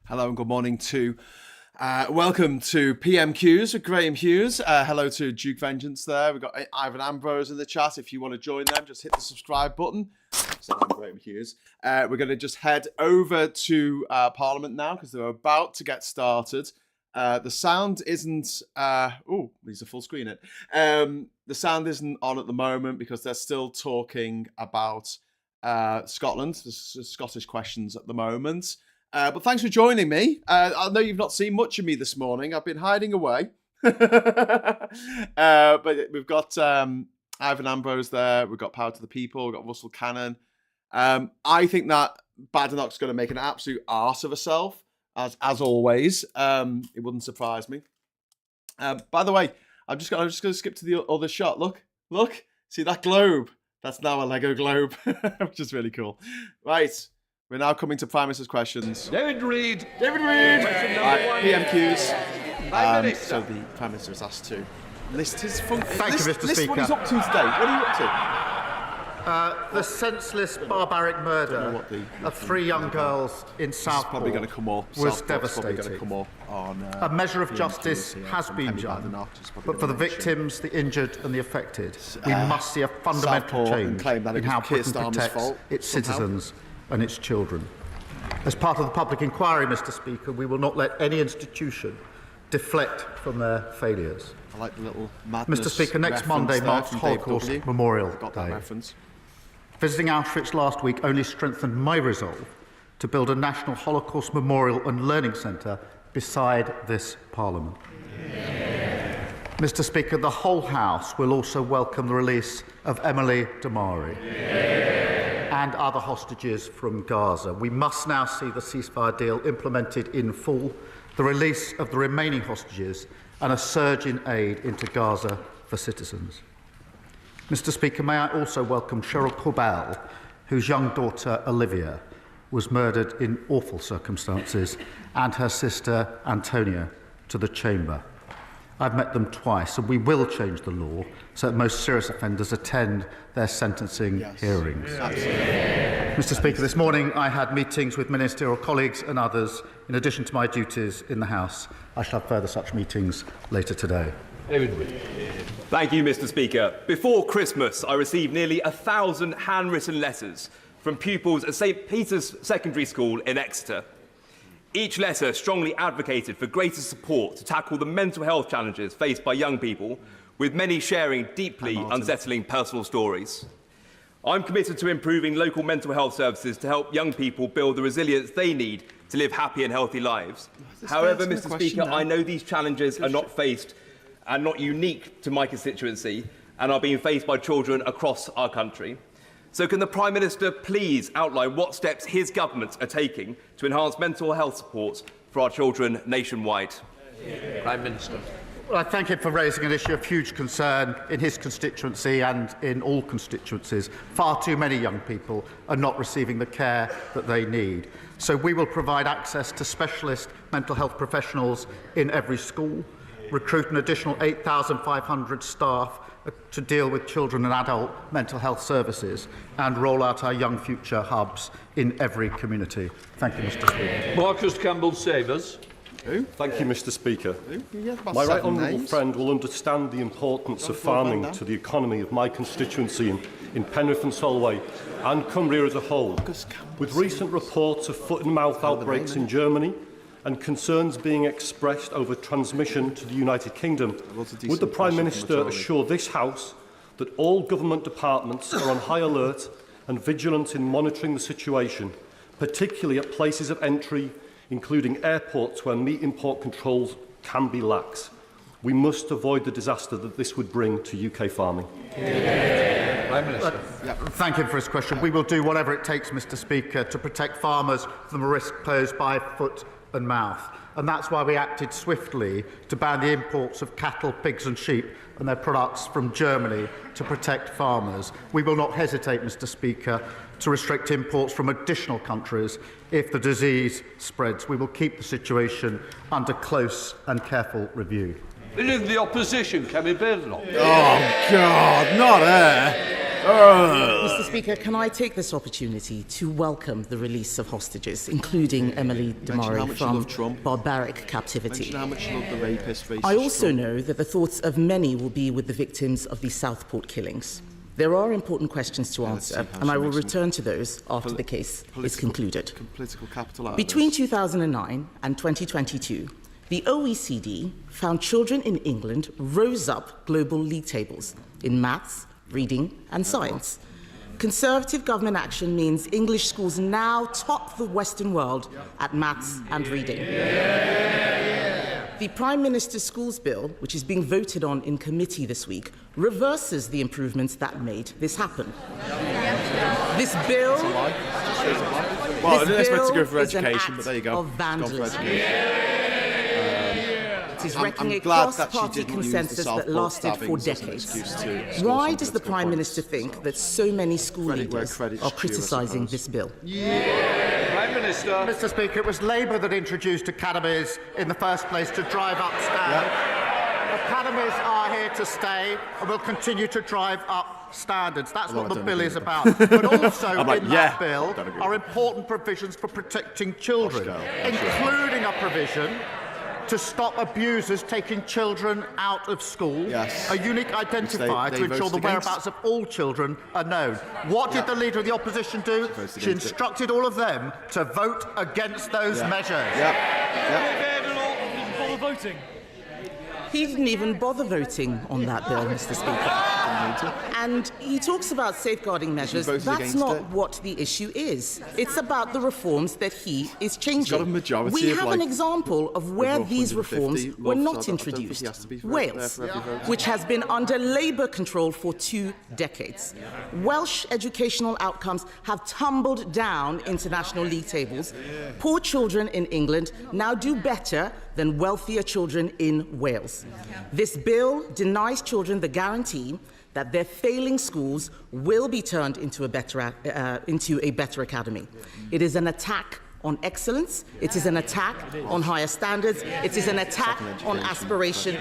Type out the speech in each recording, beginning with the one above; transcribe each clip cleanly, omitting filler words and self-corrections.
Hello and good morning to, welcome to PMQs with Graham Hughes. Hello to Duke Vengeance there. We've got Ivan Ambrose in the chat. If you want to join them, just hit the subscribe button. So I'm Graham Hughes. We're going to just head over to Parliament now because they're about to get started. The sound isn't, these are full screen it. The sound isn't on at the moment because they're still talking about Scotland. There's Scottish questions at the moment. But thanks for joining me. I know you've not seen much of me this morning. I've been hiding away. But we've got Ivan Ambrose there. We've got Power to the People. We've got Russell Cannon. I think that Badenoch's going to make an absolute arse of herself, as always. It wouldn't surprise me. By the way, I'm just going to skip to the other shot. Look. See that globe? That's now a Lego globe, which is really cool. Right. We're now coming to Prime Minister's questions. David Reid. PMQs. So the Prime Minister is asked to list his Thank you, Mr. Speaker. What he's up to today. What are you up to? The senseless, barbaric murder of 3 young girls in Southport was devastating. A measure of justice has been done, but for the victims, the injured and the affected, we must see a fundamental change in how Britain protects its citizens and its children. As part of the public inquiry, Mr. Speaker, we will not let any institution deflect from their failures. I like the little madness. Mr. Speaker, next Monday marks Holocaust Memorial Day. Visiting Auschwitz last week only strengthened my resolve to build a national Holocaust Memorial and Learning Centre beside this Parliament. Mr. Speaker, the whole House will also welcome the release of Emily Damari and other hostages from Gaza. We must now see the ceasefire deal implemented in full, the release of the remaining hostages and a surge in aid into Gaza for citizens. Mr. Speaker, may I also welcome Cheryl Corbell, whose young daughter Olivia was murdered in awful circumstances, and her sister Antonia to the chamber. I've met them twice, and we will change the law so that most serious offenders attend their sentencing hearings. Mr. Speaker, this morning I had meetings with ministerial colleagues and others in addition to my duties in the House. I shall have further such meetings later today. Thank you, Mr. Speaker. Before Christmas, I received nearly 1,000 handwritten letters from pupils at St Peter's Secondary School in Exeter. Each letter strongly advocated for greater support to tackle the mental health challenges faced by young people, with many sharing deeply unsettling personal stories. I'm committed to improving local mental health services to help young people build the resilience they need to live happy and healthy lives. However, Mr. Speaker, I know these challenges are not faced and not unique to my constituency and are being faced by children across our country. So can the Prime Minister please outline what steps his government are taking to enhance mental health support for our children nationwide? Prime Minister. Well, I thank him for raising an issue of huge concern in his constituency and in all constituencies. Far too many young people are not receiving the care that they need. So we will provide access to specialist mental health professionals in every school, recruit an additional 8,500 staff to deal with children and adult mental health services, and roll out our Young Future hubs in every community. Thank you, Mr. Speaker. Marcus Campbell-Savers. Thank you, Mr. Speaker. My right honourable friend will understand the importance of farming to the economy of my constituency in Penrith and Solway and Cumbria as a whole. With recent reports of foot and mouth outbreaks in Germany and concerns being expressed over transmission to the United Kingdom, would the Prime Minister assure this House that all government departments are on high alert and vigilant in monitoring the situation, particularly at places of entry, including airports where meat import controls can be lax? We must avoid the disaster that this would bring to UK farming. Prime Minister. Thank him for his question. We will do whatever it takes, Mr. Speaker, to protect farmers from the risk posed by foot and mouth. And that's why we acted swiftly to ban the imports of cattle, pigs and sheep and their products from Germany to protect farmers. We will not hesitate, Mr. Speaker, to restrict imports from additional countries if the disease spreads. We will keep the situation under close and careful review. It is the opposition, Kemi Badenoch. Oh, God, not her. Mr. Speaker, can I take this opportunity to welcome the release of hostages, including Emily Demari, from barbaric captivity? Mention how much you love the rapist, racist I also Trump. know that the thoughts of many will be with the victims of the Southport killings. There are important questions to answer, and I will return to those after the case is concluded. Political capital Between 2009 and 2022, the OECD found children in England rose up global league tables in maths, reading and science. Conservative government action means English schools now top the Western world at maths and reading. The Prime Minister's Schools Bill, which is being voted on in committee this week, reverses the improvements that made this happen. This bill... Well, I didn't expect to go for is an education, but act there you go. of vandalism. It is wrecking a glad that she cross-party didn't use the consensus that Southport lasted for stabbings as an decades. excuse to score Why some does the political Prime points? Minister think that so many school Credit where leaders credit's are due, I criticising suppose. this bill? Prime Minister. Mr. Speaker, it was Labour that introduced academies in the first place to drive up standards. Academies are here to stay and will continue to drive up standards. That's what the bill is about. But also in that bill are important provisions for protecting children, including a provision to stop abusers taking children out of school, a unique identifier to ensure the whereabouts of all children are known. What did the Leader of the Opposition do? She instructed all of them to vote against those measures. He didn't even bother voting on that bill, Mr. Speaker. And he talks about safeguarding measures. That's not what the issue is. It's about the reforms that he is changing. We have an example of where these reforms were not introduced. Wales, which has been under Labour control for 2 decades. Welsh educational outcomes have tumbled down international league tables. Poor children in England now do better than wealthier children in Wales. This bill denies children the guarantee that their failing schools will be turned into a better academy. It is an attack on excellence. It is an attack on higher standards. It is an attack on aspiration.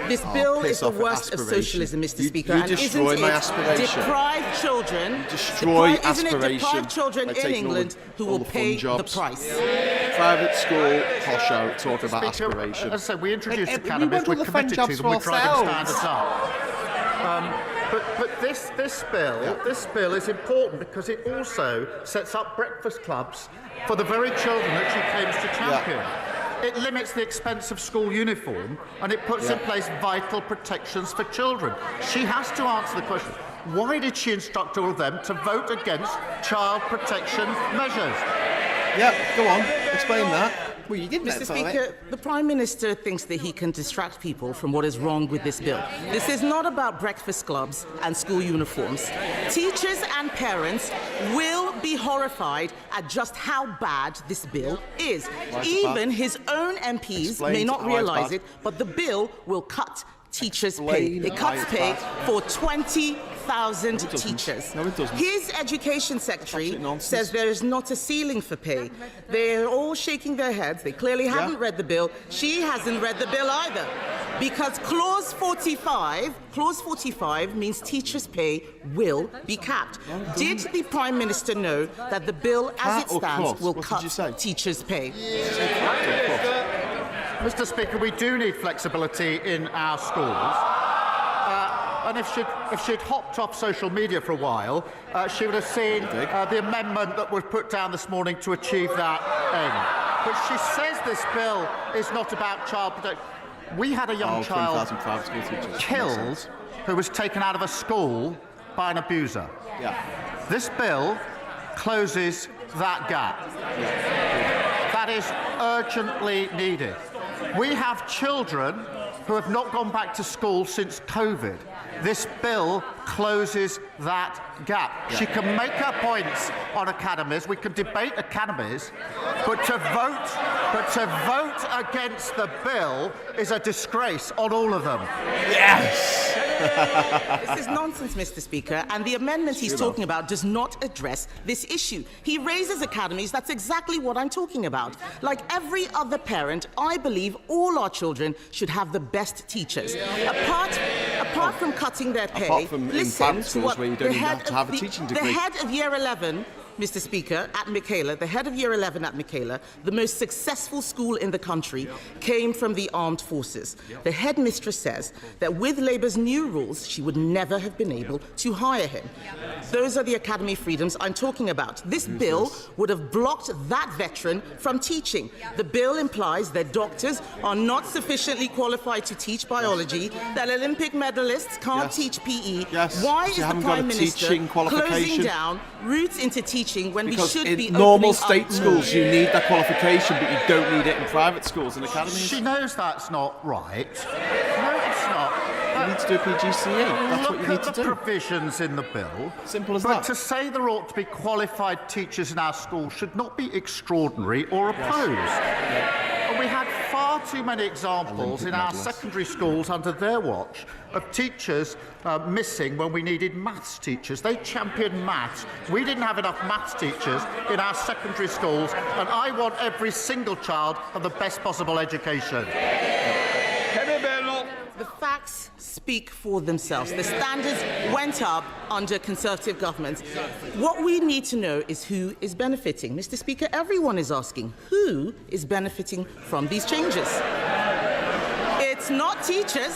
This bill is the worst of socialism, Mr. Speaker. You destroy my aspiration. Deprive children, Isn't it deprive children in England who will pay the price? Private school, posh out, talk about aspiration. As I said, we introduced academies, we're committed to them, we're driving standards up. But this bill is important because it also sets up breakfast clubs for the very children that she claims to champion. It limits the expense of school uniform and it puts in place vital protections for children. She has to answer the question, why did she instruct all of them to vote against child protection measures? Go on, explain that. Well, you didn't. Mr. Speaker, the Prime Minister thinks that he can distract people from what is wrong with this bill. This is not about breakfast clubs and school uniforms. Teachers and parents will be horrified at just how bad this bill is. Even his own MPs may not realise it, but the bill will cut teachers' pay. It cuts pay for 20,000 teachers. No, it doesn't. His education secretary says there is not a ceiling for pay. They're all shaking their heads. They clearly haven't read the bill. She hasn't read the bill either. Because Clause 45 means teachers' pay will be capped. Did the Prime Minister know that the bill as it stands will cut teachers' pay? Mr. Speaker, we do need flexibility in our schools. And if she'd hopped off social media for a while, she would have seen the amendment that was put down this morning to achieve that end. But she says this bill is not about child protection. We had a young child killed who was taken out of a school by an abuser. This bill closes that gap. That is urgently needed. We have children who have not gone back to school since COVID. This bill closes that gap. She can make her points on academies. We can debate academies, but to vote against the bill is a disgrace on all of them. Yes. This is nonsense, Mr. Speaker, and the amendment he's talking about does not address this issue. He raises academies. That's exactly what I'm talking about. Like every other parent, I believe all our children should have the best teachers. A apart from cutting their pay, apart from in private schools where you don't even have to have a teaching degree. The head of Year 11, Mr. Speaker, at Michaela, the head of Year 11 at Michaela, the most successful school in the country, came from the armed forces. The headmistress says that with Labour's new rules, she would never have been able to hire him. Those are the academy freedoms I'm talking about. This bill would have blocked that veteran from teaching. The bill implies that doctors are not sufficiently qualified to teach biology, that Olympic medalists can't teach PE. Why is the Prime Minister closing down routes into teaching when because we should be in normal opening state schools you need that qualification, but you don't need it in private schools and academies? She knows that's not right. No, it's not. You need to do a PGCE. That's what you need to do. Look at the provisions in the bill. Simple as but that. To say there ought to be qualified teachers in our schools should not be extraordinary or opposed. And we had far too many examples in our secondary schools under their watch of teachers missing when we needed maths teachers. They championed maths. We didn't have enough maths teachers in our secondary schools, and I want every single child to have the best possible education. Kemi Badenoch. The facts speak for themselves. The standards went up under Conservative governments. What we need to know is who is benefiting. Mr. Speaker, everyone is asking who is benefiting from these changes. It's not teachers.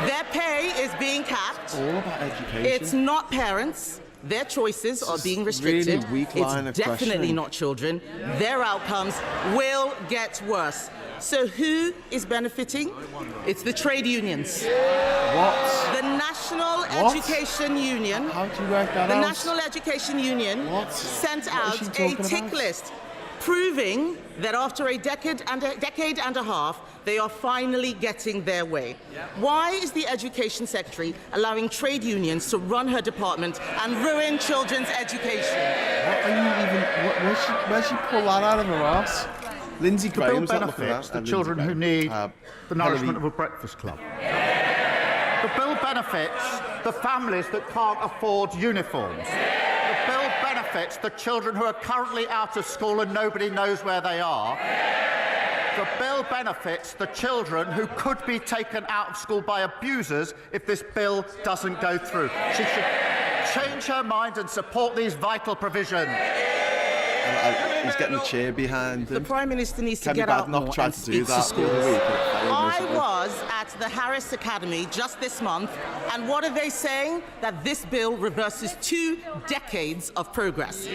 Their pay is being capped. All about education. It's not parents. Their choices are being restricted. Really weak line it's of definitely questioning. not children. Their outcomes will get worse. So who is benefiting? It's the trade unions. What? The National Education Union. How do you work that out? The National Education Union sent out a tick list proving that after a decade and a half, they are finally getting their way. Why is the Education Secretary allowing trade unions to run her department and ruin children's education? What are you even... Where'd she pull that out of her ass? Lindsay The bill Graham's not looking benefits at the children who need the nourishment of a breakfast club. The bill benefits the families that can't afford uniforms. The bill benefits the children who are currently out of school and nobody knows where they are. The bill benefits the children who could be taken out of school by abusers if this bill doesn't go through. She should change her mind and support these vital provisions. He's getting the chair behind him. The Prime Minister needs to Kemi get out Badenoch more tried and to do speak that to the other schools. week, and it failed I miserably. was at the Harris Academy just this month, and what are they saying? That this bill reverses 2 decades of progress,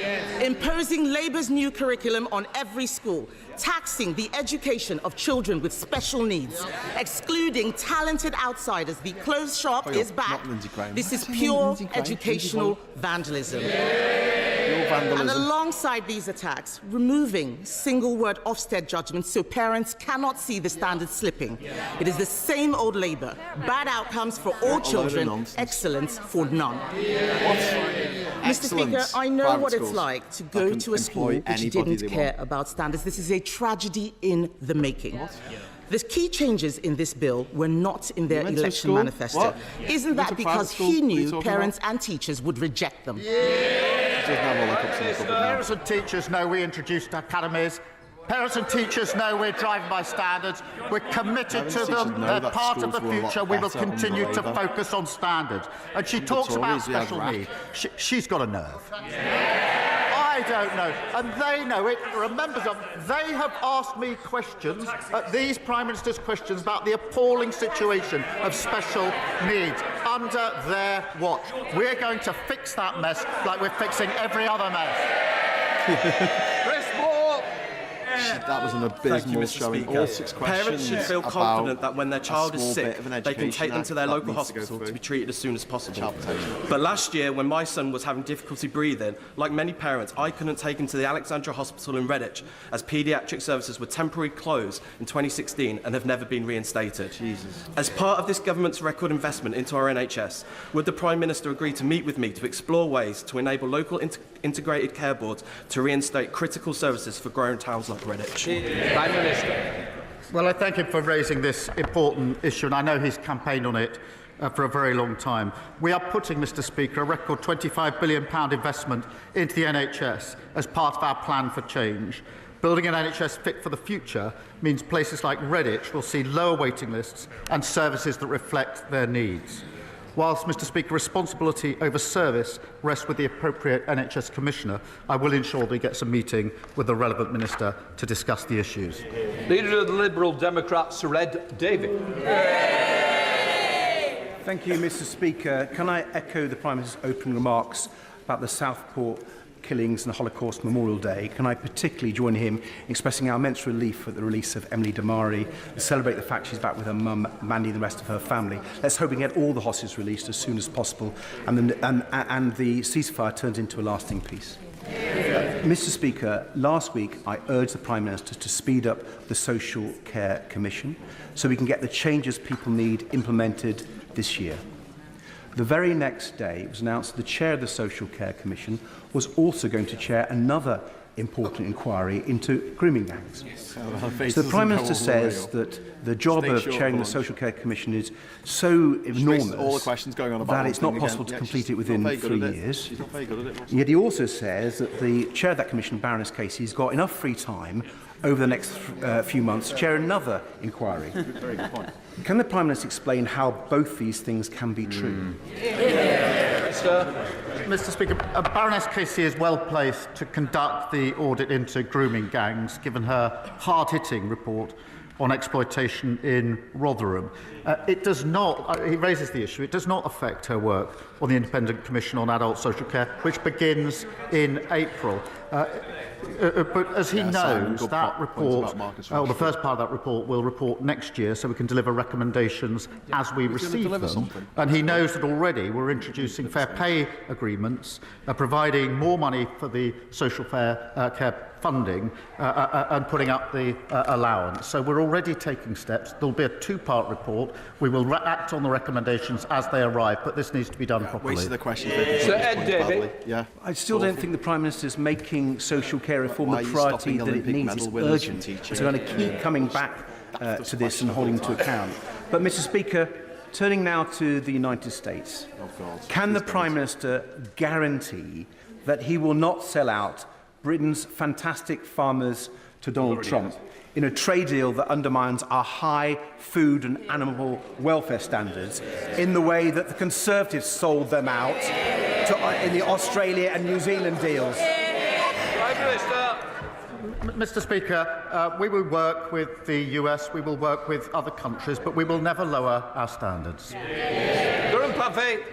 imposing Labour's new curriculum on every school, taxing the education of children with special needs, excluding talented outsiders. The closed shop is back. This is pure educational vandalism. And alongside these attacks, removing single-word Ofsted judgments so parents cannot see the standards slipping. It is the same old Labour. Bad outcomes for all children, excellence for none. Mr. Speaker, I know what it's like to go to a school which didn't care about standards. This is a tragedy in the making. The key changes in this bill were not in their election manifesto. Isn't that because he knew parents and teachers would reject them? Parents and teachers know we introduced academies. Parents and teachers know we're driving by standards. We're committed to them. They're part of the future. We will continue to focus on standards. And she talks about special needs. She's got a nerve. I don't know. And they know it. Remember, they have asked me questions, these Prime Minister's questions, about the appalling situation of special needs under their watch. We're going to fix that mess like we're fixing every other mess. That was an abysmal showing. All 6 questions. Parents should feel confident that when their child is sick, they can take them to their local hospital to be treated as soon as possible. But last year, when my son was having difficulty breathing, like many parents, I couldn't take him to the Alexandra Hospital in Redditch, as paediatric services were temporarily closed in 2016 and have never been reinstated. As part of this government's record investment into our NHS, would the Prime Minister agree to meet with me to explore ways to enable local integrated care boards to reinstate critical services for growing towns like Redditch? Prime Minister. Well, I thank him for raising this important issue, and I know he's campaigned on it for a very long time. We are putting, Mr. Speaker, a record £25 billion investment into the NHS as part of our plan for change. Building an NHS fit for the future means places like Redditch will see lower waiting lists and services that reflect their needs. Whilst, Mr Speaker, responsibility over service rests with the appropriate NHS Commissioner, I will ensure that he gets a meeting with the relevant Minister to discuss the issues. Leader of the Liberal Democrats, Sir Ed Davey. Thank you, Mr Speaker. Can I echo the Prime Minister's opening remarks about the Southport killings and Holocaust Memorial Day? Can I particularly join him in expressing our immense relief at the release of Emily Damari and celebrate the fact she's back with her mum, Mandy, and the rest of her family. Let's hope we get all the hostages released as soon as possible and the ceasefire turns into a lasting peace. Mr Speaker, last week I urged the Prime Minister to speed up the Social Care Commission so we can get the changes people need implemented this year. The very next day, it was announced that the chair of the Social Care Commission was also going to chair another important inquiry into grooming gangs. So the Prime Minister says that the job of chairing the Social Care Commission is so enormous that it's not possible to complete it within 3 years. Yet he also says that the chair of that commission, Baroness Casey, has got enough free time over the next few months to chair another inquiry. Very good point. Can the Prime Minister explain how both these things can be true? Mr Speaker, Baroness Casey is well placed to conduct the audit into grooming gangs, given her hard-hitting report on exploitation in Rotherham. It does not, he raises the issue, it does not affect her work on the Independent Commission on Adult Social Care, which begins in April. But as he knows, that report, the first part of that report will report next year, so we can deliver recommendations as we receive them. And he knows that already we're introducing fair pay agreements, providing more money for the social care funding and putting up the allowance. So we're already taking steps. There'll be a two-part report. We will act on the recommendations as they arrive, but this needs to be done properly. Sir Ed Davey. I still don't think the Prime Minister is making social care reform the priority that it needs. It's urgent. It's going to keep coming back to this and holding to account. But, Mr Speaker, turning now to the United States, can the Prime Minister guarantee that he will not sell out Britain's fantastic farmers to Donald Trump in a trade deal that undermines our high food and animal welfare standards in the way that the Conservatives sold them out in the Australia and New Zealand deals? Prime Minister. Mr Speaker, we will work with the US, we will work with other countries, but we will never lower our standards. Durham Puffy.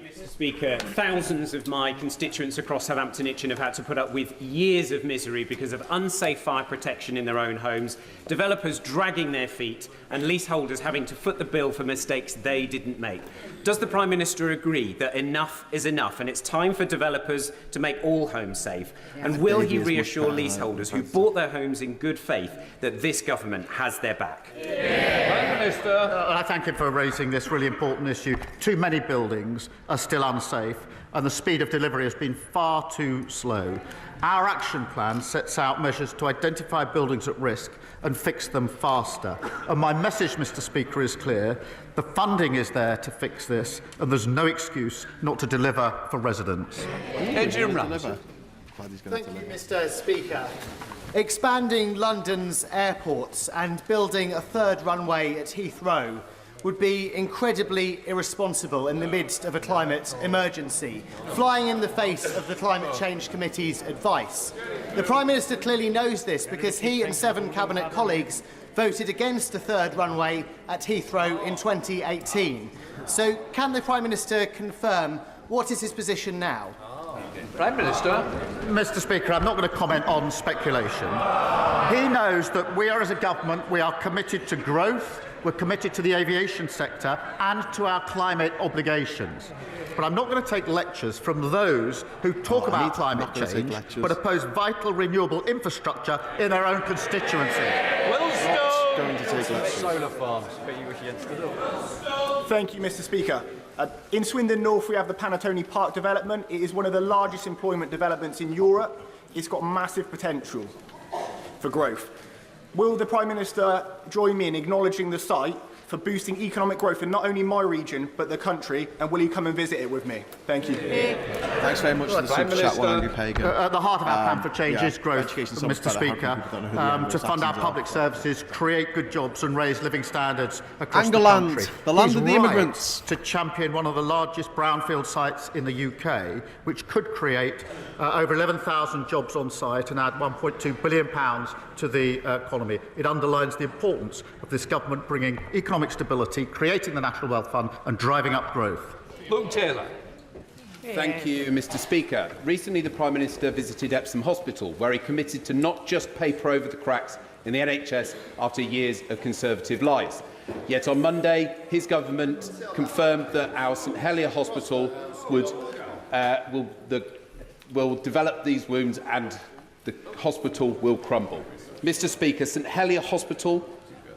Mr Speaker, thousands of my constituents across Southampton Itchen have had to put up with years of misery because of unsafe fire protection in their own homes, developers dragging their feet and leaseholders having to foot the bill for mistakes they didn't make. Does the Prime Minister agree that enough is enough and it's time for developers to make all homes safe? And will he reassure leaseholders who bought their homes in good faith that this government has their back? Prime Minister. I thank him for raising this really important issue. Too many buildings are still unsafe and the speed of delivery has been far too slow. Our action plan sets out measures to identify buildings at risk and fix them faster. And my message, Mr Speaker, is clear. The funding is there to fix this and there's no excuse not to deliver for residents. Thank you, Mr Speaker. Expanding London's airports and building a third runway at Heathrow would be incredibly irresponsible in the midst of a climate emergency, flying in the face of the Climate Change Committee's advice. The Prime Minister clearly knows this because he and 7 Cabinet colleagues voted against a third runway at Heathrow in 2018. So can the Prime Minister confirm what is his position now? Prime Minister. Mr Speaker, I'm not going to comment on speculation. He knows that we are, as a government, we are committed to growth, we're committed to the aviation sector and to our climate obligations. But I'm not going to take lectures from those who talk about climate change but oppose vital renewable infrastructure in their own constituency. Going to take lectures. Solar farms. Thank you, Mr Speaker. In Swindon North, we have the Panatoni Park development. It is one of the largest employment developments in Europe. It's got massive potential for growth. Will the Prime Minister join me in acknowledging the site for boosting economic growth in not only my region but the country, and will he come and visit it with me? Thank you. Thanks very much for the super chat, Andrew Pagan. At the heart of our plan for change is growth, Mr. Speaker, to fund our public services, create good jobs and raise living standards across the country. The land He's of the immigrants. To champion one of the largest brownfield sites in the UK, which could create over 11,000 jobs on site and add £1.2 billion to the economy. It underlines the importance of this government bringing economic stability, creating the National Wealth Fund and driving up growth. Luke Taylor. Thank you, Mr. Speaker. Recently, the Prime Minister visited Epsom Hospital, where he committed to not just paper over the cracks in the NHS after years of Conservative lies. Yet on Monday, his government confirmed that our St Helier Hospital will develop these wounds and the hospital will crumble. Mr. Speaker, St Helier Hospital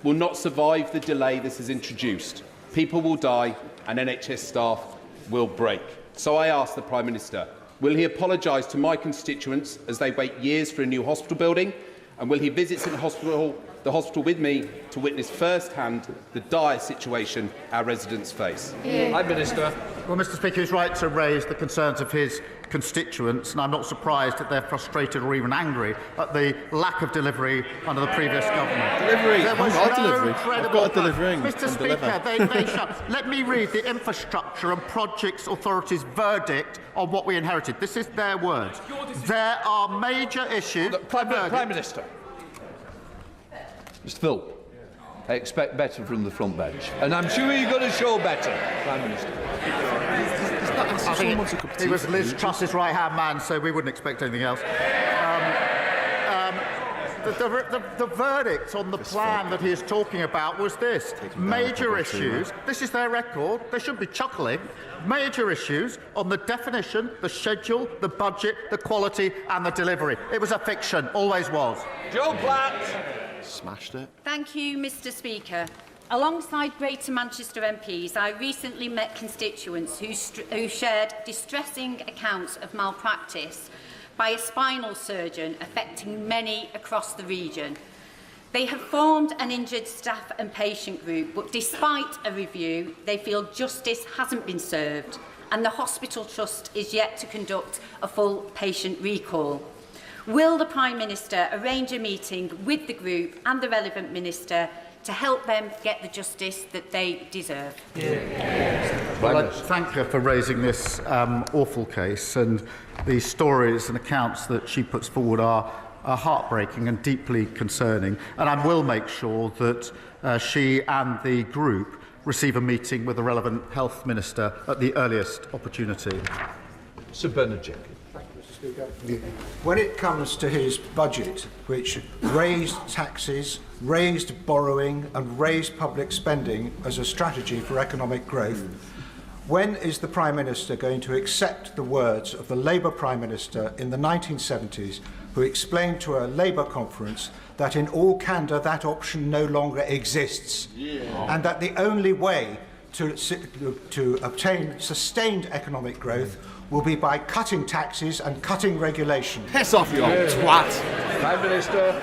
will not survive the delay this has introduced. People will die and NHS staff will break. So I ask the Prime Minister, will he apologise to my constituents as they wait years for a new hospital building? And will he visit the hospital with me to witness firsthand the dire situation our residents face? Prime Minister. Well, Mr. Speaker, he's right to raise the concerns of his constituents, and I'm not surprised that they're frustrated or even angry at the lack of delivery under the previous government. Delivery. There was I've got no delivery. I've got a delivering. Mr. Speaker, they shut. Let me read the Infrastructure and Projects Authority's verdict on what we inherited. This is their words. There are major issues. Prime Minister. Mr. Phil, I expect better from the front bench, and I'm sure you're going to show better, Prime Minister. I think he was Liz Truss's right-hand man, so we wouldn't expect anything else. The verdict on the plan that he is talking about was this. Major issues, this is their record, they should be chuckling, major issues on the definition, the schedule, the budget, the quality and the delivery. It was a fiction, always was. Joe Platt. Smashed it. Thank you, Mr. Speaker. Alongside Greater Manchester MPs, I recently met constituents who shared distressing accounts of malpractice by a spinal surgeon affecting many across the region. They have formed an injured staff and patient group, but despite a review, they feel justice hasn't been served and the Hospital Trust is yet to conduct a full patient recall. Will the Prime Minister arrange a meeting with the group and the relevant minister to help them get the justice that they deserve? Well, I thank her for raising this awful case, and the stories and accounts that she puts forward are heartbreaking and deeply concerning, and I will make sure that she and the group receive a meeting with the relevant health minister at the earliest opportunity. Sir Bernard Jenkins. When it comes to his budget, which raised taxes, raised borrowing and raised public spending as a strategy for economic growth, when is the Prime Minister going to accept the words of the Labour Prime Minister in the 1970s, who explained to a Labour conference that in all candour that option no longer exists, and that the only way to obtain sustained economic growth will be by cutting taxes and cutting regulation? Piss off, you old twat. Prime Minister.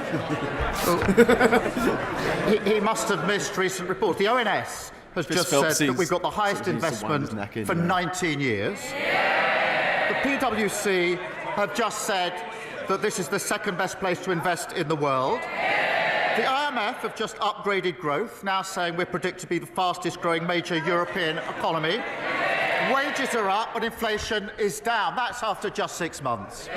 He must have missed recent reports. The ONS has just said that we've got the highest investment for 19 years. The PwC have just said that this is the second best place to invest in the world. The IMF have just upgraded growth, now saying we're predicted to be the fastest growing major European economy. Wages are up and inflation is down. That's after just 6 months.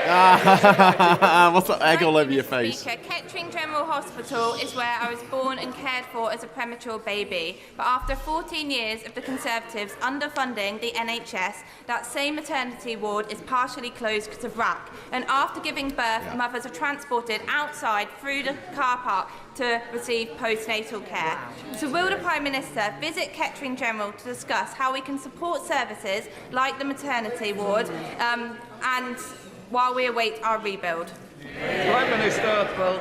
What's that egg all over your face? Speaker, Kettering General Hospital is where I was born and cared for as a premature baby. But after 14 years of the Conservatives underfunding the NHS, that same maternity ward is partially closed because of RAC. And after giving birth, mothers are transported outside through the car park to receive postnatal care. So will the Prime Minister visit Kettering General to discuss how we can support services like the maternity ward and while we await our rebuild? Prime Minister. Well,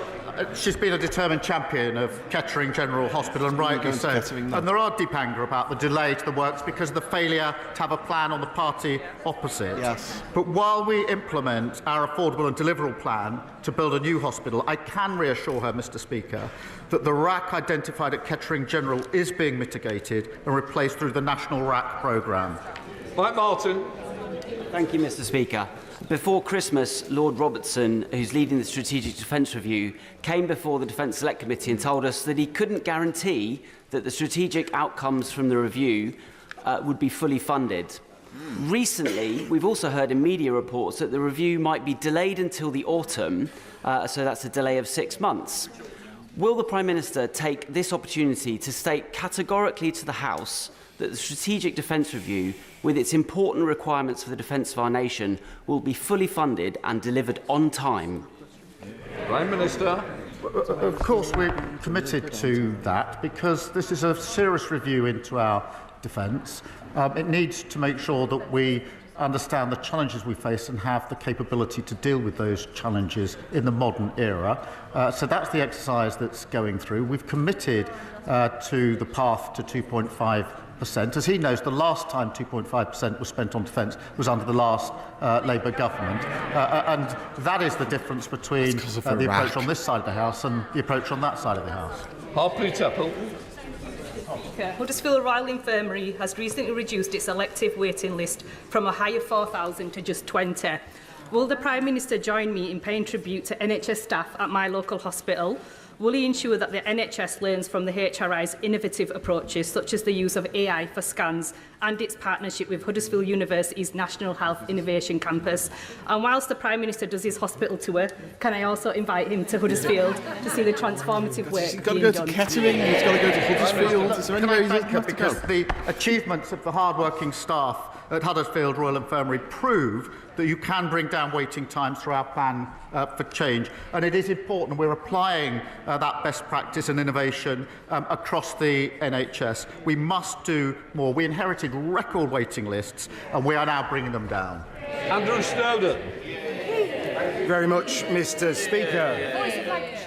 she's been a determined champion of Kettering General Hospital, and rightly so. And there are deep anger about the delay to the works because of the failure to have a plan on the party opposite. Yes. But while we implement our affordable and deliverable plan to build a new hospital, I can reassure her, Mr. Speaker, that the RAC identified at Kettering General is being mitigated and replaced through the National RAC programme. Mike Martin. Thank you, Mr. Speaker. Before Christmas, Lord Robertson, who's leading the Strategic Defence Review, came before the Defence Select Committee and told us that he couldn't guarantee that the strategic outcomes from the review would be fully funded. Recently, we've also heard in media reports that the review might be delayed until the autumn, so that's a delay of 6 months. Will the Prime Minister take this opportunity to state categorically to the House that the Strategic Defence Review, with its important requirements for the defence of our nation, will be fully funded and delivered on time? Prime Minister. Of course, we're committed to that because this is a serious review into our defence. It needs to make sure that we understand the challenges we face and have the capability to deal with those challenges in the modern era. So that's the exercise that's going through. We've committed to the path to 2.5%. As he knows, the last time 2.5% was spent on defence was under the last Labour government. And that is the difference between the approach on this side of the House and the approach on that side of the House. Hartley Temple. Huddersfield Royal Infirmary has recently reduced its elective waiting list from a high of 4,000 to just 20. Will the Prime Minister join me in paying tribute to NHS staff at my local hospital? Will he ensure that the NHS learns from the HRI's innovative approaches, such as the use of AI for scans and its partnership with Huddersfield University's National Health Innovation Campus? And whilst the Prime Minister does his hospital tour, can I also invite him to Huddersfield to see the transformative work He's got to go to Kettering, he's got to go to Huddersfield. Is there any way he's got to go? The achievements of the hard-working staff at Huddersfield Royal Infirmary prove that you can bring down waiting times through our plan for change. And it is important we're applying that best practice and innovation across the NHS. We must do more. We inherited record waiting lists and we are now bringing them down. Andrew Snowden. Very much, Mr. Speaker.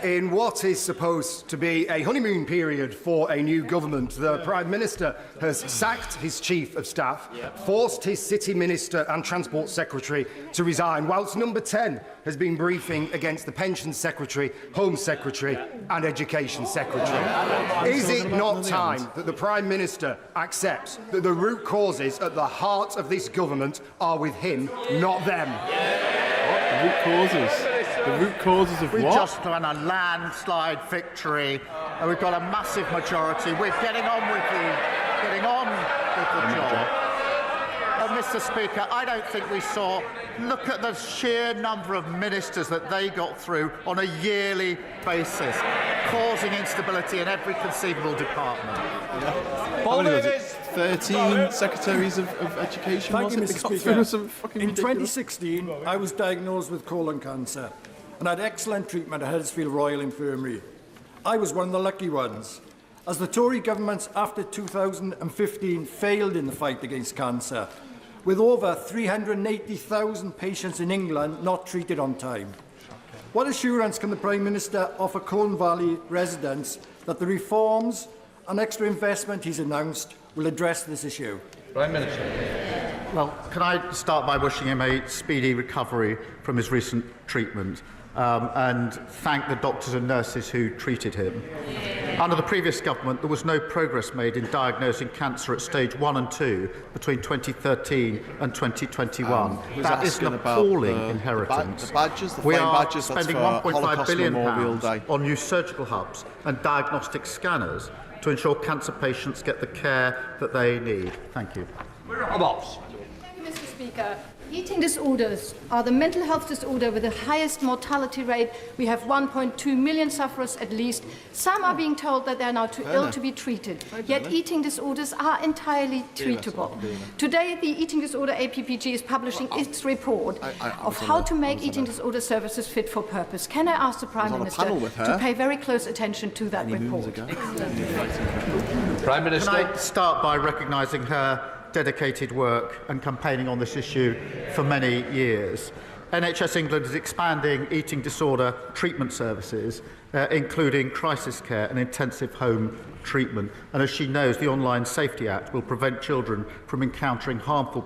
In what is supposed to be a honeymoon period for a new government, the Prime Minister has sacked his Chief of Staff, forced his City Minister and Transport Secretary to resign, whilst Number 10 has been briefing against the Pensions Secretary, Home Secretary and Education Secretary. Is it not time that the Prime Minister accepts that the root causes at the heart of this government are with him, not them? The root causes? The root causes of We've what? just won a landslide victory. We've got a massive majority. We're getting on with the job. And Mr. Speaker, I don't think we saw. Look at the sheer number of ministers that they got through on a yearly basis, causing instability in every conceivable department. How many was it? 13 secretaries of education. Thank you, Mr. Speaker. In 2016, I was diagnosed with colon cancer and had excellent treatment at Huddersfield Royal Infirmary. I was one of the lucky ones, as the Tory governments after 2015 failed in the fight against cancer, with over 380,000 patients in England not treated on time. What assurance can the Prime Minister offer Colne Valley residents that the reforms and extra investment he's announced will address this issue? Prime Minister. Well, can I start by wishing him a speedy recovery from his recent treatment and thank the doctors and nurses who treated him. Under the previous government, there was no progress made in diagnosing cancer at stage 1 and 2 between 2013 and 2021. That is an appalling inheritance. The badges, the we flame are badges, spending £1.5 billion on new surgical hubs and diagnostic scanners to ensure cancer patients get the care that they need. Thank you. Mr. Speaker, eating disorders are the mental health disorder with the highest mortality rate. We have 1.2 million sufferers at least. Some are being told that they are now too ill to be treated. Yet eating disorders are entirely treatable. Today, the Eating Disorder APPG is publishing its report of how to make eating disorder services fit for purpose. Can I ask the Prime Minister to pay very close attention to that report? Prime Minister. Can I start by recognising her dedicated work and campaigning on this issue for many years. NHS England is expanding eating disorder treatment services, including crisis care and intensive home treatment. And as she knows, the Online Safety Act will prevent children from encountering harmful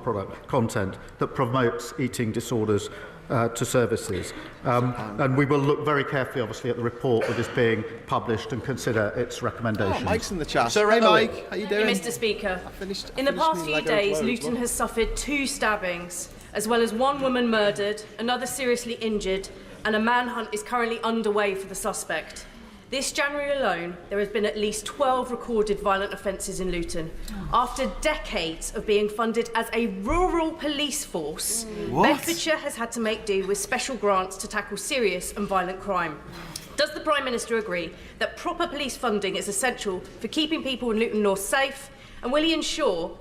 content that promotes eating disorders to services. And we will look very carefully, obviously, at the report that is being published and consider its recommendations. Mike's in the chat. So, hey, Mike, how you doing? Mr. Speaker, in the past few days, Luton has suffered 2 stabbings, as well as 1 woman murdered, another seriously injured, and a manhunt is currently underway for the suspect. This January alone, there has been at least 12 recorded violent offences in Luton. After decades of being funded as a rural police force, Bedfordshire has had to make do with special grants to tackle serious and violent crime. Does the Prime Minister agree that proper police funding is essential for keeping people in Luton North safe, and will he ensure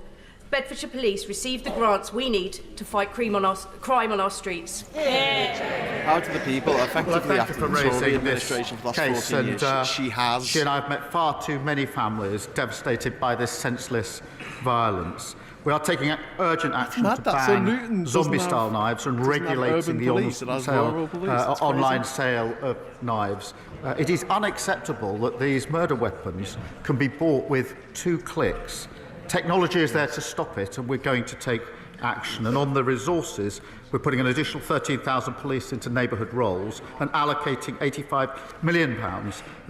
Bedfordshire Police receive the grants we need to fight crime on our streets? How do the people effectively thank you for raising the administration for the last 14 years? She and I have met far too many families devastated by this senseless violence. We are taking urgent action to ban zombie-style knives and regulating the online sale of knives. It is unacceptable that these murder weapons can be bought with 2 clicks. Technology is there to stop it, and we're going to take action. And on the resources, we're putting an additional 13,000 police into neighbourhood roles and allocating £85 million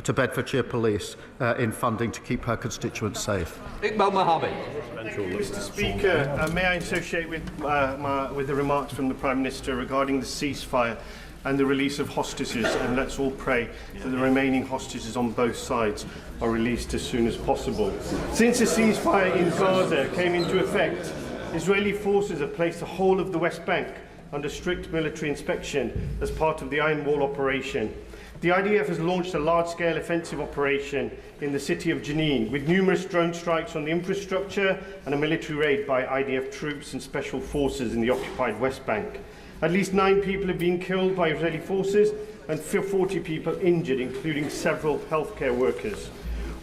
to Bedfordshire Police in funding to keep her constituents safe. Iqbal Mohammed. Mr. Speaker, may I associate with the remarks from the Prime Minister regarding the ceasefire and the release of hostages, and let's all pray that the remaining hostages on both sides are released as soon as possible. Since the ceasefire in Gaza came into effect, Israeli forces have placed the whole of the West Bank under strict military inspection as part of the Iron Wall operation. The IDF has launched a large-scale offensive operation in the city of Jenin, with numerous drone strikes on the infrastructure and a military raid by IDF troops and special forces in the occupied West Bank. At least 9 people have been killed by Israeli forces and 40 people injured, including several healthcare workers.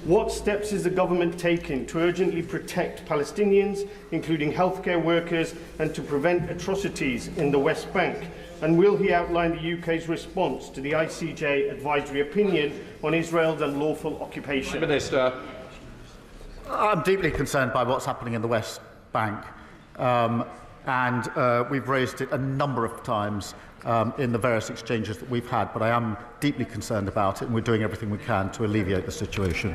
What steps is the government taking to urgently protect Palestinians, including healthcare workers, and to prevent atrocities in the West Bank? And will he outline the UK's response to the ICJ advisory opinion on Israel's unlawful occupation? Minister. I'm deeply concerned by what's happening in the West Bank. And we've raised it a number of times in the various exchanges that we've had, but I am deeply concerned about it, and we're doing everything we can to alleviate the situation.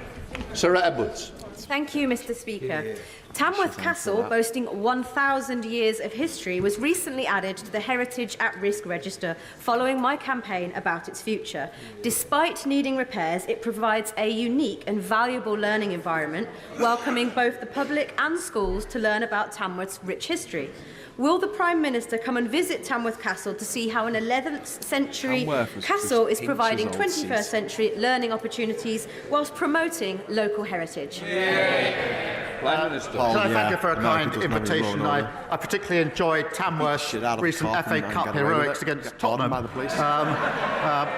Sarah Edwards. Thank you, Mr. Speaker. Tamworth Castle, boasting 1,000 years of history, was recently added to the Heritage at Risk Register following my campaign about its future. Despite needing repairs, it provides a unique and valuable learning environment, welcoming both the public and schools to learn about Tamworth's rich history. Will the Prime Minister come and visit Tamworth Castle to see how an 11th century castle is providing 21st century learning opportunities whilst promoting local heritage? Can I thank you for a kind invitation? I particularly enjoyed Tamworth's recent FA Cup heroics against Tottenham,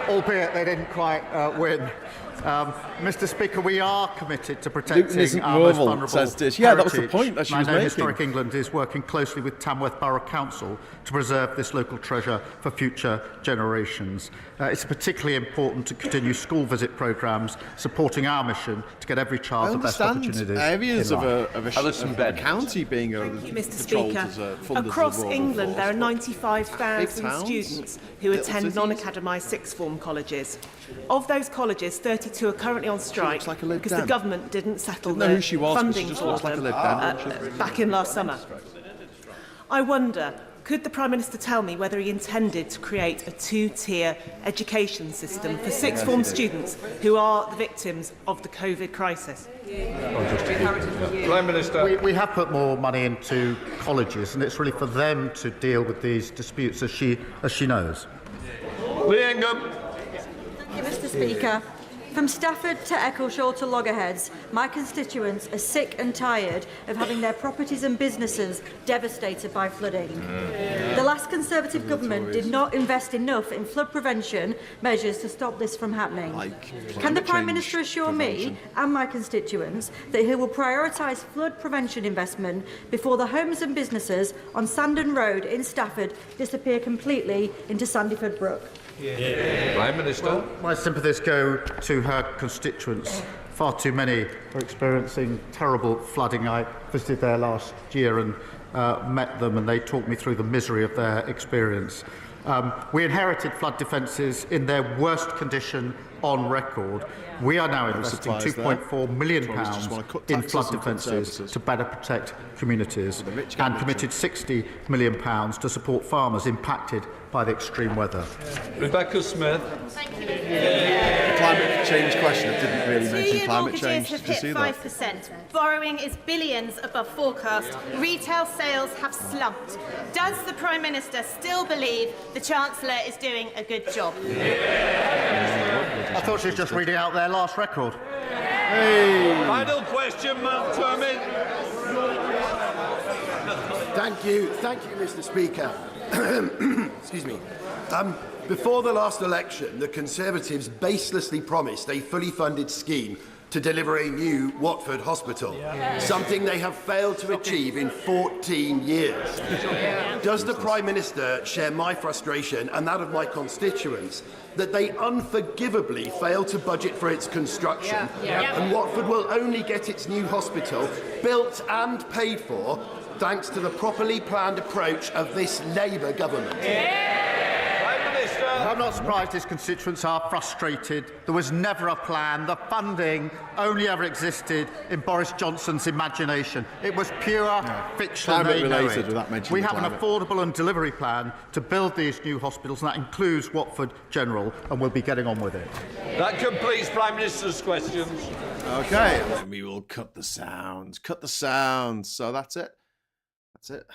albeit they didn't quite win. Mr. Speaker, we are committed to protecting our most vulnerable heritage. Yeah, that was the point that she was making. Historic England is working closely with Tamworth Borough Council to preserve this local treasure for future generations. It's particularly important to continue school visit programmes supporting our mission to get every child the best opportunities areas in of life. a county being Mr. Speaker, across England there are 95,000 students who attend non-academised sixth form colleges. Of those colleges, 32 are currently on strike because the government didn't settle the funding for them back in last summer. I wonder, could the Prime Minister tell me whether he intended to create a 2-tier education system for sixth form students who are the victims of the COVID crisis? Prime Minister. We have put more money into colleges, and it's really for them to deal with these disputes, as she knows. Lee Ingham. Thank you, Mr. Speaker. From Stafford to Eccleshall to Loggerheads, my constituents are sick and tired of having their properties and businesses devastated by flooding. The last Conservative government did not invest enough in flood prevention measures to stop this from happening. Can the Prime Minister assure me and my constituents that he will prioritise flood prevention investment before the homes and businesses on Sandon Road in Stafford disappear completely into Sandyford Brook? Prime Minister. Well, my sympathies go to her constituents. Far too many are experiencing terrible flooding. I visited there last year and met them, and they talked me through the misery of their experience. We inherited flood defences in their worst condition on record. We are now investing £2.4 million in flood defences to better protect communities, and committed £60 million to support farmers impacted by the extreme weather. Rebecca Smith. The climate change question, it didn't really mention climate change. Have Did you hit see that? 5%. Borrowing is billions above forecast. Retail sales have slumped. Does the Prime Minister still believe the Chancellor is doing a good job? I thought she was just reading out their last record. Hey. Final question, Matt Turmit. Thank you, Mr. Speaker. Excuse me. Before the last election, the Conservatives baselessly promised a fully funded scheme to deliver a new Watford hospital, something they have failed to achieve in 14 years. Does the Prime Minister share my frustration and that of my constituents that they unforgivably failed to budget for its construction, and Watford will only get its new hospital built and paid for thanks to the properly planned approach of this Labour government? I'm not surprised his constituents are frustrated. There was never a plan. The funding only ever existed in Boris Johnson's imagination. It was pure fiction. They know it. We have an affordable and delivery plan to build these new hospitals, and that includes Watford General, and we'll be getting on with it. That completes Prime Minister's questions. Okay, and then we will cut the sounds. Cut the sounds. So that's it. That's it.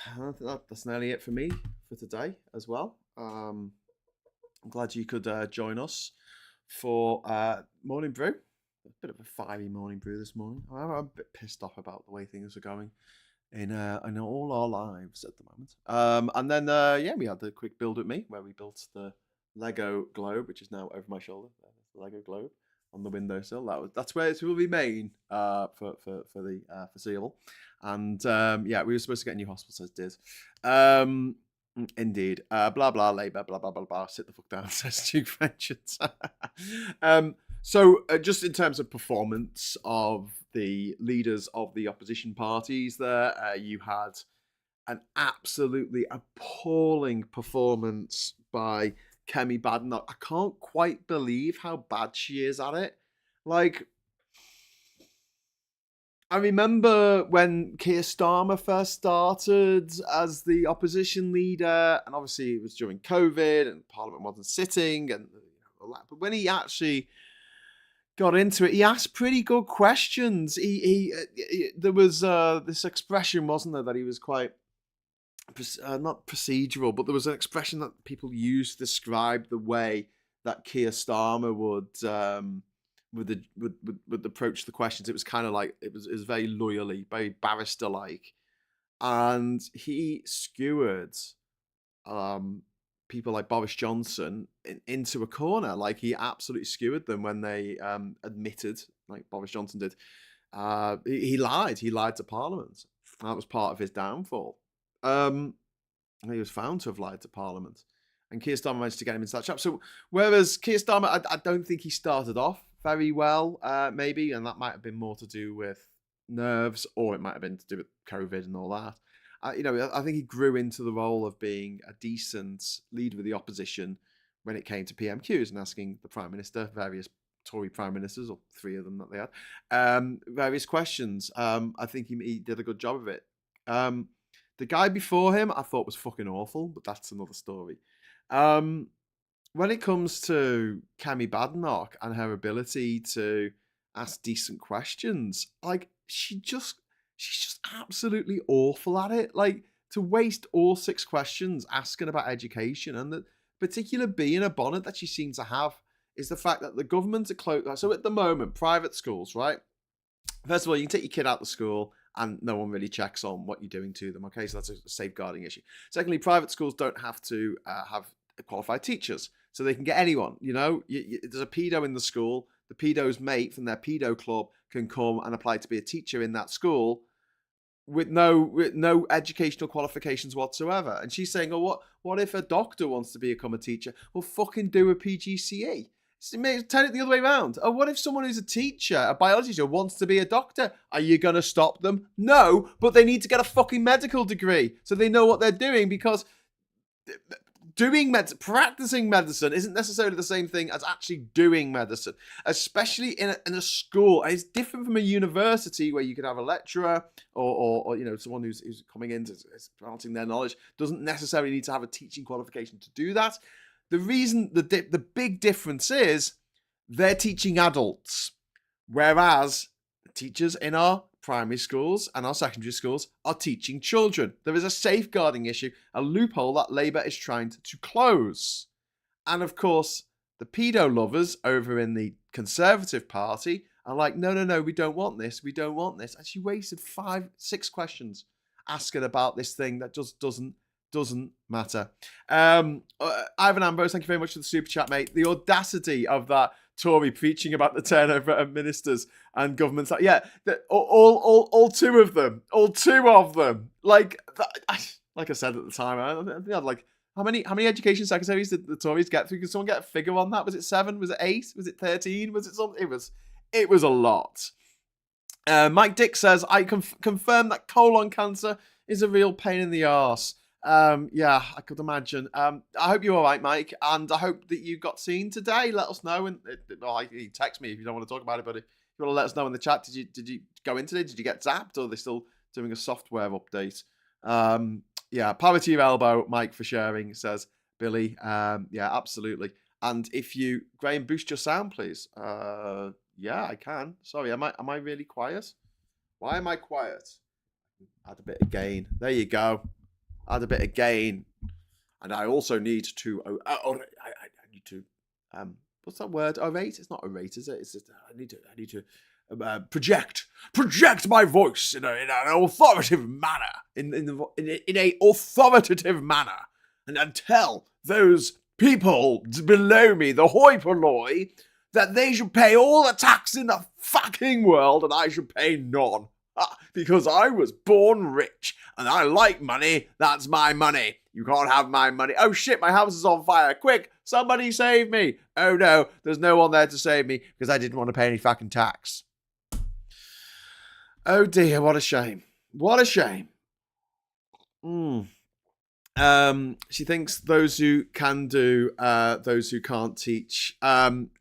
That's nearly it for me for today as well. I'm glad you could join us for Morning Brew. A bit of a fiery morning brew this morning. I'm a bit pissed off about the way things are going in all our lives at the moment. And then, we had the quick build with me where we built the Lego globe, which is now over my shoulder. The Lego globe on the windowsill. That's where it will remain for the foreseeable. And we were supposed to get a new hospital, says Diz. Indeed. Blah, blah, Labour, blah, blah, blah, blah. Sit the fuck down, says Duke Vengeance. So just in terms of performance of the leaders of the opposition parties there, you had an absolutely appalling performance by Kemi Badenoch. I can't quite believe how bad she is at it. Like, I remember when Keir Starmer first started as the opposition leader, and obviously it was during COVID and Parliament wasn't sitting and all that. But when he actually got into it, he asked pretty good questions. There was this expression, wasn't there, that he was quite not procedural, but there was an expression that people used to describe the way that Keir Starmer would approach the questions. It was kind of like it was very loyally, very barrister-like, and he skewered people like Boris Johnson into a corner. Like, he absolutely skewered them when they admitted, like Boris Johnson did, he lied to Parliament. That was part of his downfall. He was found to have lied to Parliament, and Keir Starmer managed to get him into that trap. So whereas Keir Starmer, I don't think he started off very well, maybe, and that might have been more to do with nerves, or it might have been to do with COVID and all that. I think he grew into the role of being a decent leader of the opposition when it came to PMQs and asking the Prime Minister, various Tory Prime Ministers, or three of them that they had, various questions. I think he did a good job of it. The guy before him I thought was fucking awful, but that's another story. When it comes to Kemi Badenoch and her ability to ask decent questions, like, she's just absolutely awful at it. Like, to waste all 6 questions asking about education, and the particular bee in a bonnet that she seemed to have is the fact that the government are closed. So at the moment, private schools, right? First of all, you can take your kid out of school and no one really checks on what you're doing to them. Okay, so that's a safeguarding issue. Secondly, private schools don't have to have qualified teachers, so they can get anyone. There's a pedo in the school. The pedo's mate from their pedo club can come and apply to be a teacher in that school with no educational qualifications whatsoever. And she's saying, "Oh, what if a doctor wants to become a teacher? Well, fucking do a PGCE." Turn it the other way around. Oh, what if someone who's a teacher, a biology teacher, wants to be a doctor? Are you going to stop them? No, but they need to get a fucking medical degree so they know what they're doing, because practicing medicine isn't necessarily the same thing as actually doing medicine, especially in a school. It's different from a university where you could have a lecturer or someone who's coming in to promoting their knowledge. Doesn't necessarily need to have a teaching qualification to do that. The reason, the big difference is they're teaching adults, whereas the teachers in our primary schools and our secondary schools are teaching children. There is a safeguarding issue, a loophole that Labour is trying to close. And of course, the pedo lovers over in the Conservative Party are like, no, we don't want this, we don't want this. And she wasted 5-6 questions asking about this thing that just doesn't matter. Ivan Ambrose, thank you very much for the super chat, mate. The audacity of that Tory preaching about the turnover of ministers and governments. Yeah, all two of them. Like I said at the time, I think I'd like, how many education secretaries did the Tories get through? Could someone get a figure on that? Was it 7? Was it 8? Was it 13? Was it something? It was a lot. Mike Dick says, I confirm that colon cancer is a real pain in the arse. Yeah, I could imagine. I hope you're all right, Mike, and I hope that you got seen today. Let us know, and you text me if you don't want to talk about it. But if you want to let us know in the chat, did you go in today? Did you get zapped, or are they still doing a software update? Yeah, power to your elbow, Mike, for sharing. Says Billy. Yeah, absolutely. And if you, Graham, boost your sound, please. Yeah, I can. Sorry, am I really quiet? Why am I quiet? Add a bit of gain. There you go. Add a bit of gain, and I also need to. I need to. What's that word? Orate? It's not orate, is it? It's just I need to project my voice in an authoritative manner, in a authoritative manner, and tell those people below me, the hoi polloi, that they should pay all the tax in the fucking world, and I should pay none. Because I was born rich and I like money. That's my money. You can't have my money. Oh shit, my house is on fire. Quick, somebody save me. Oh no, there's no one there to save me because I didn't want to pay any fucking tax. Oh dear, what a shame. What a shame. She thinks those who can do, those who can't teach.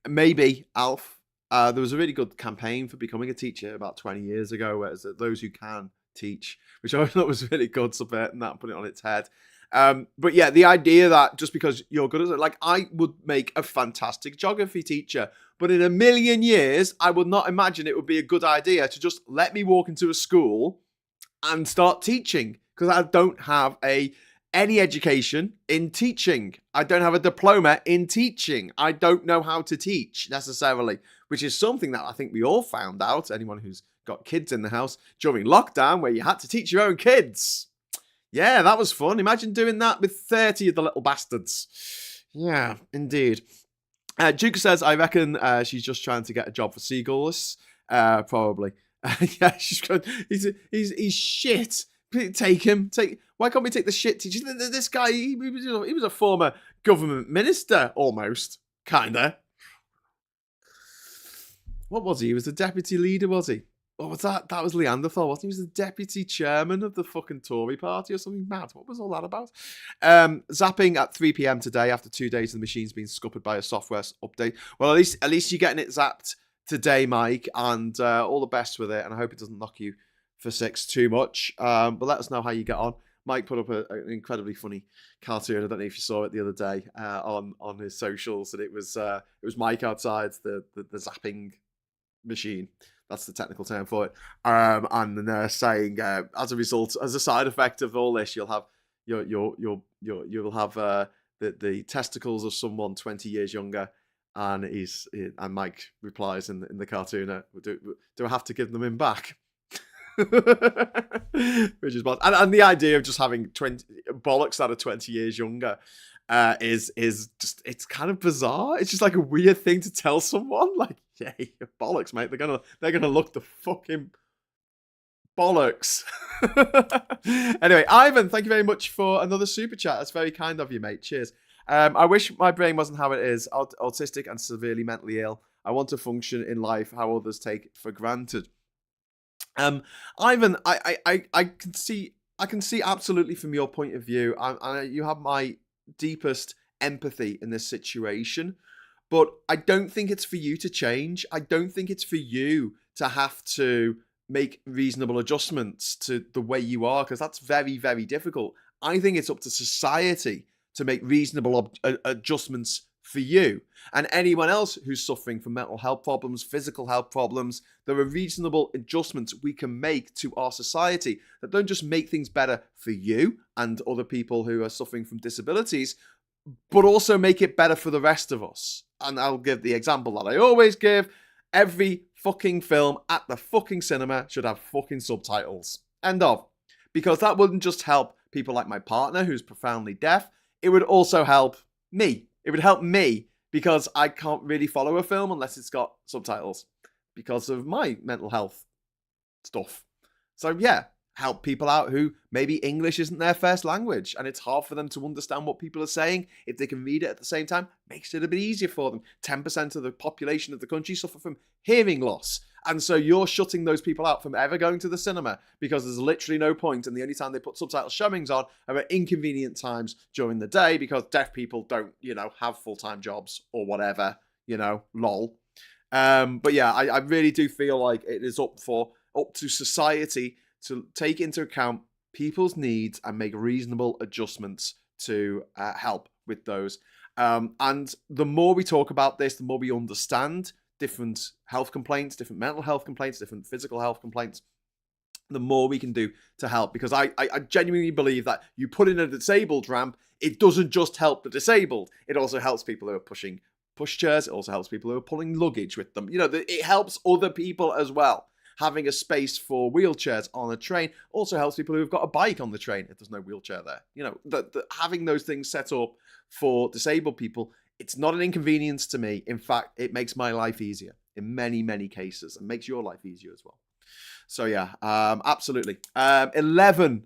Maybe, Alf. There was a really good campaign for becoming a teacher about 20 years ago, where it's those who can teach, which I thought was really good, subverting that and putting it on its head. But yeah, the idea that just because you're good at it, like I would make a fantastic geography teacher, but in a million years, I would not imagine it would be a good idea to just let me walk into a school and start teaching, because I don't have any education in teaching. I don't have a diploma in teaching. I don't know how to teach necessarily, which is something that I think we all found out, anyone who's got kids in the house, during lockdown, where you had to teach your own kids. Yeah, that was fun. Imagine doing that with 30 of the little bastards. Yeah, indeed. Juka says, I reckon she's just trying to get a job for Seagulls. Probably. Yeah, she's going, he's shit. Take him. Why can't we take the shit teacher? This guy, he was a former government minister, almost. Kinda. What was he? He was the deputy leader, was he? What was that? That was Neanderthal, wasn't he? He was the deputy chairman of the fucking Tory party or something mad. What was all that about? Zapping at 3 p.m. today after 2 days of the machine's been scuppered by a software update. Well, at least you're getting it zapped today, Mike, and all the best with it. And I hope it doesn't knock you for 6 too much. But let us know how you get on. Mike put up an incredibly funny cartoon. I don't know if you saw it the other day on his socials, and it was Mike outside the zapping machine. That's the technical term for it. And the nurse saying, as a result, as a side effect of all this, you'll have the testicles of someone 20 years younger, And Mike replies in the cartoon, do I have to give them him back? Which is bad. And the idea of just having bollocks that are 20 years younger is just, it's kind of bizarre. It's just like a weird thing to tell someone. Like, yeah, your bollocks, mate. They're gonna look the fucking bollocks. Anyway, Ivan, thank you very much for another super chat. That's very kind of you, mate. Cheers. I wish my brain wasn't how it is, autistic and severely mentally ill. I want to function in life how others take it for granted. Ivan, I can see absolutely from your point of view. You have my deepest empathy in this situation, but I don't think it's for you to change. I don't think it's for you to have to make reasonable adjustments to the way you are, because that's very, very difficult. I think it's up to society to make reasonable adjustments for you and anyone else who's suffering from mental health problems, physical health problems. There are reasonable adjustments we can make to our society that don't just make things better for you and other people who are suffering from disabilities, but also make it better for the rest of us. And I'll give the example that I always give. Every fucking film at the fucking cinema should have fucking subtitles. End of. Because that wouldn't just help people like my partner who's profoundly deaf. It would also help me. It would help me because I can't really follow a film unless it's got subtitles because of my mental health stuff. So yeah, help people out who maybe English isn't their first language and it's hard for them to understand what people are saying. If they can read it at the same time, makes it a bit easier for them. 10% of the population of the country suffer from hearing loss. And so you're shutting those people out from ever going to the cinema because there's literally no point. And the only time they put subtitle showings on are at inconvenient times during the day because deaf people don't, have full-time jobs or whatever, lol. But yeah, I really do feel like it is up to society to take into account people's needs and make reasonable adjustments to help with those. And the more we talk about this, the more we understand different health complaints, different mental health complaints, different physical health complaints, the more we can do to help. Because I genuinely believe that you put in a disabled ramp, it doesn't just help the disabled. It also helps people who are pushing pushchairs. It also helps people who are pulling luggage with them. It helps other people as well. Having a space for wheelchairs on a train also helps people who've got a bike on the train if there's no wheelchair there. Having those things set up for disabled people, it's not an inconvenience to me. In fact, it makes my life easier in many, many cases and makes your life easier as well. So yeah, absolutely. 11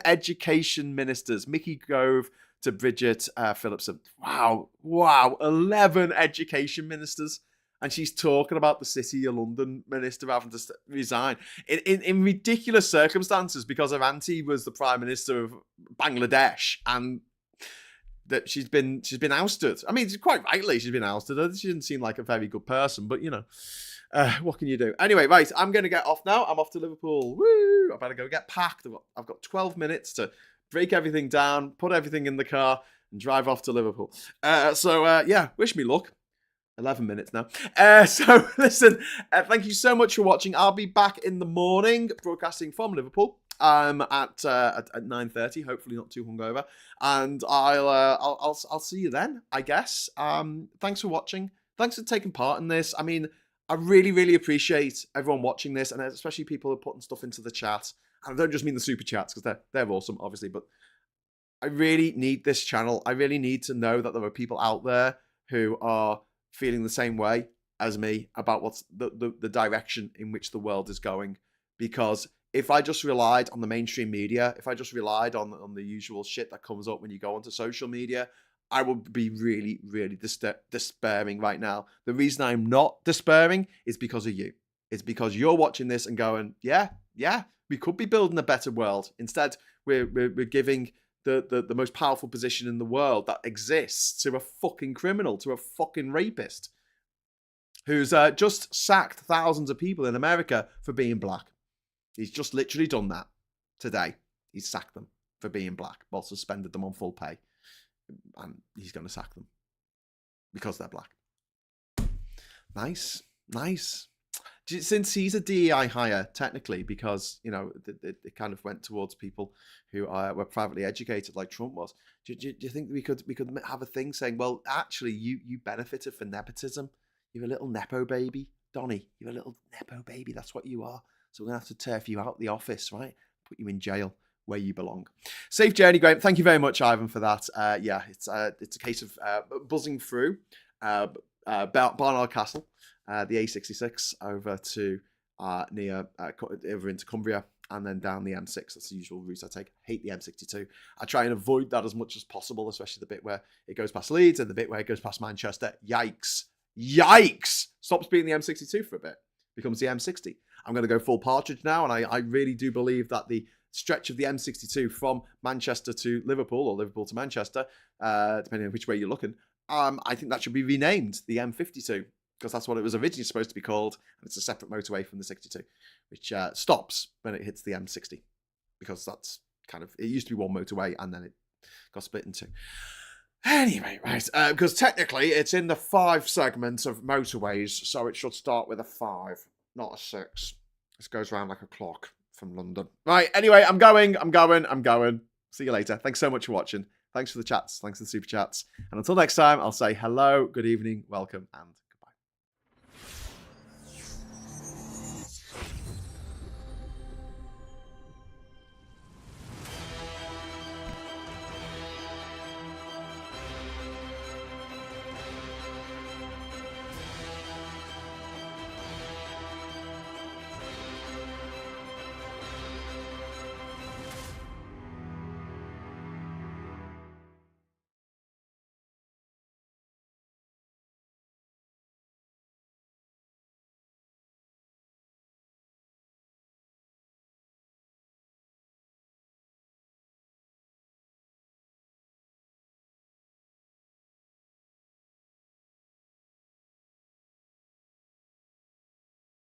education ministers, Mickey Gove to Bridget Phillipson. Wow, 11 education ministers. And she's talking about the City of London minister having to resign in ridiculous circumstances because her auntie was the Prime Minister of Bangladesh and that she's been ousted. I mean, quite rightly she's been ousted. She didn't seem like a very good person, but what can you do? Anyway, right, I'm going to get off now. I'm off to Liverpool. Woo! I better go get packed. I've got 12 minutes to break everything down, put everything in the car, and drive off to Liverpool. Yeah, wish me luck. 11 minutes now. So listen, thank you so much for watching. I'll be back in the morning broadcasting from Liverpool at 9:30. Hopefully not too hungover, and I'll see you then, I guess. Thanks for watching. Thanks for taking part in this. I mean, I really, really appreciate everyone watching this, and especially people who are putting stuff into the chat. And I don't just mean the super chats because they're awesome, obviously, but I really need this channel. I really need to know that there are people out there who are feeling the same way as me about what's the direction in which the world is going. Because if I just relied on the mainstream media, if I just relied on the usual shit that comes up when you go onto social media, I would be really, really despairing right now. The reason I'm not despairing is because of you. It's because you're watching this and going, yeah, we could be building a better world. Instead, we're giving the most powerful position in the world that exists to a fucking criminal, to a fucking rapist who's just sacked thousands of people in America for being black. He's just literally done that today. He's sacked them for being black, while suspended them on full pay. And he's going to sack them because they're black. Nice. since he's a DEI hire, technically, because, you know, it kind of went towards people who were privately educated like Trump was, do you think we could have a thing saying, well, actually, you benefited from nepotism? You're a little nepo baby, Donny. You're a little nepo baby. That's what you are. So we're going to have to turf you out the office, right? Put you in jail where you belong. Safe journey, Graham. Thank you very much, Ivan, for that. Yeah, it's a case of buzzing through Barnard Castle, the A66 over to near over into Cumbria, and then down the M6. That's the usual route I take. Hate the M62. I try and avoid that as much as possible, especially the bit where it goes past Leeds and the bit where it goes past Manchester. Yikes. Stops being the M62 for a bit. Becomes the M60. I'm going to go full partridge now, and I really do believe that the stretch of the M62 from Manchester to Liverpool, or Liverpool to Manchester, depending on which way you're looking, I think that should be renamed the M52, because that's what it was originally supposed to be called, and it's a separate motorway from the 62, which stops when it hits the M60, because that's kind of, it used to be one motorway, and then it got split in two. Anyway, right, because technically it's in the 5 segments of motorways, so it should start with a 5, not a 6. This goes around like a clock from London. Right, anyway, I'm going. See you later. Thanks so much for watching. Thanks for the chats. Thanks for the super chats. And until next time, I'll say hello, good evening, welcome, and